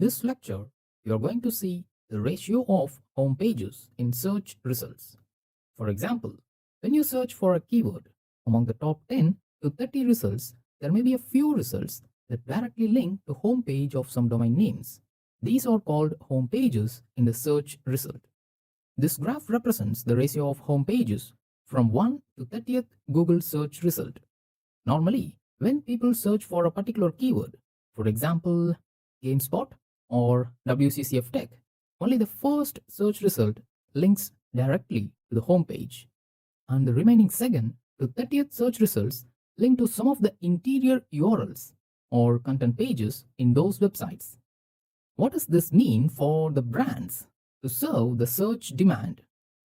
this lecture, you are going to see the ratio of home pages in search results. For example, when you search for a keyword, among the top 10 to 30 results, there may be a few results that directly link to home page of some domain names. These are called home pages in the search result. This graph represents the ratio of home pages from 1 to 30th Google search result. Normally, when people search for a particular keyword, for example, GameSpot or WCCF Tech, only the first search result links directly to the home page, and the remaining second to 30th search results link to some of the interior URLs or content pages in those websites. What does this mean for the brands? To serve the search demand,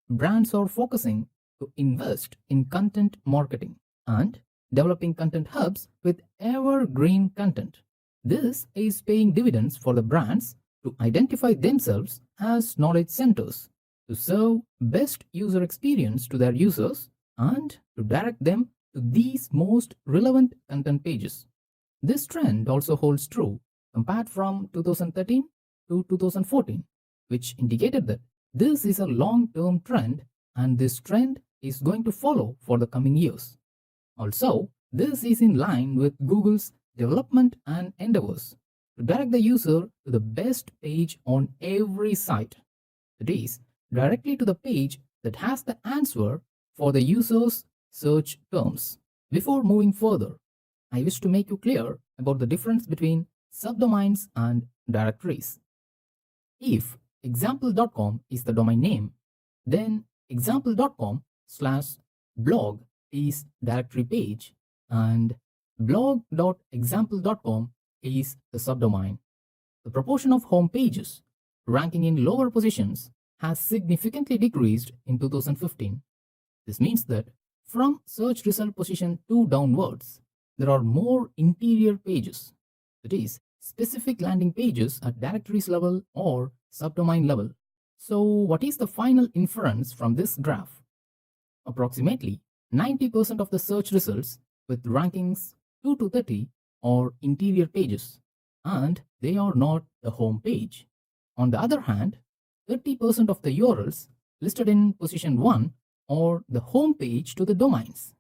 brands are focusing to invest in content marketing and developing content hubs with evergreen content. This is paying dividends for the brands to identify themselves as knowledge centers, to serve best user experience to their users, and to direct them to these most relevant content pages. This trend also holds true compared from 2013 to 2014, which indicated that this is a long-term trend and this trend is going to follow for the coming years. Also, this is in line with Google's development and endeavors to direct the user to the best page on every site. That is, directly to the page that has the answer for the user's search terms. Before moving further, I wish to make you clear about the difference between subdomains and directories. If example.com is the domain name, then example.com/blog is directory page and blog.example.com is the subdomain. The proportion of home pages ranking in lower positions has significantly decreased in 2015. This means that from search result position 2 downwards, there are more interior pages, that is, specific landing pages at directories level or subdomain level. So what is the final inference from this graph? Approximately 90% of the search results with rankings 2 to 30 are interior pages, and they are not the home page. On the other hand, 30% of the URLs listed in position 1 are the home page to the domains.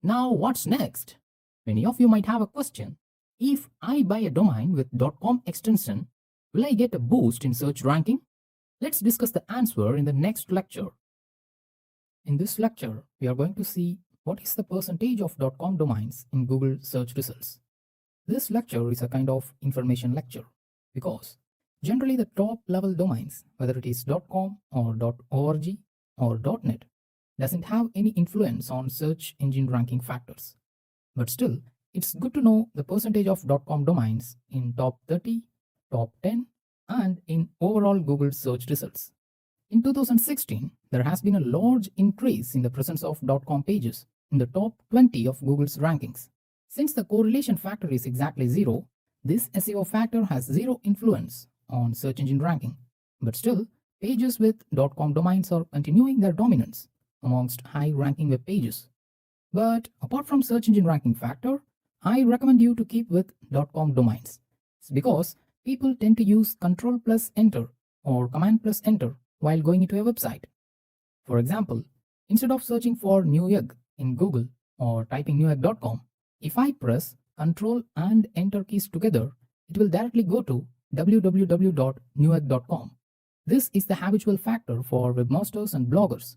Now what's next? Many of you might have a question. If I buy a domain with .com extension, will I get a boost in search ranking? Let's discuss the answer in the next lecture. In this lecture, we are going to see what is the percentage of .com domains in Google search results. This lecture is a kind of information lecture because generally the top level domains, whether it is .com or .org or .net, doesn't have any influence on search engine ranking factors. But still, it's good to know the percentage of .com domains in top 30, top 10, and in overall Google search results. In 2016, there has been a large increase in the presence of .com pages in the top 20 of Google's rankings. Since the correlation factor is exactly 0, this SEO factor has zero influence on search engine ranking. But still, pages with .com domains are continuing their dominance amongst high-ranking web pages. But apart from search engine ranking factor, I recommend you to keep with .com domains. It's because people tend to use Ctrl plus Enter or Command plus Enter while going into a website. For example, instead of searching for Newegg in Google or typing newegg.com, if I press Ctrl and Enter keys together, it will directly go to www.newegg.com. This is the habitual factor for webmasters and bloggers.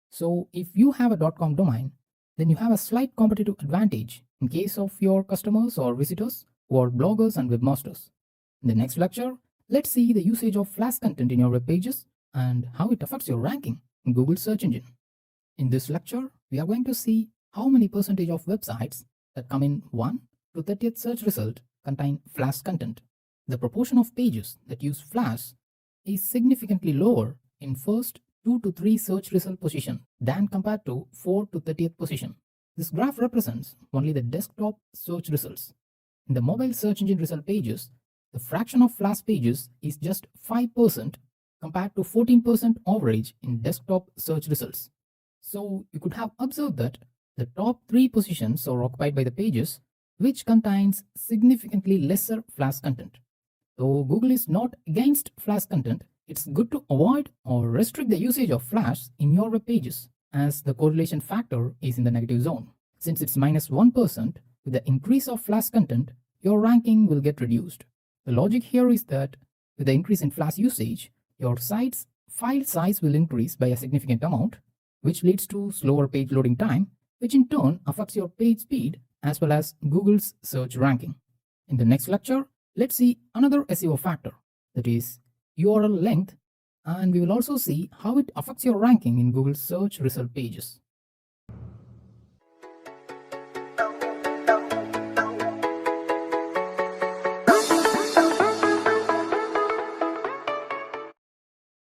So if you have a .com domain, then you have a slight competitive advantage in case of your customers or visitors who are bloggers and webmasters. In the next lecture, let's see the usage of flash content in your web pages and how it affects your ranking in Google search engine. In this lecture, we are going to see how many percentage of websites that come in 1 to 30th search result contain flash content. The proportion of pages that use flash is significantly lower in first 2 to 3 search result position than compared to 4 to 30th position. This graph represents only the desktop search results. In the mobile search engine result pages, the fraction of flash pages is just 5% compared to 14% average in desktop search results. So you could have observed that the top 3 positions are occupied by the pages which contains significantly lesser flash content. Though Google is not against Flash content, it's good to avoid or restrict the usage of Flash in your web pages, as the correlation factor is in the negative zone. Since it's -1%, with the increase of Flash content, your ranking will get reduced. The logic here is that with the increase in Flash usage, your site's file size will increase by a significant amount, which leads to slower page loading time, which in turn affects your page speed as well as Google's search ranking. In the next lecture, let's see another SEO factor, that is URL length, and we will also see how it affects your ranking in Google's search result pages.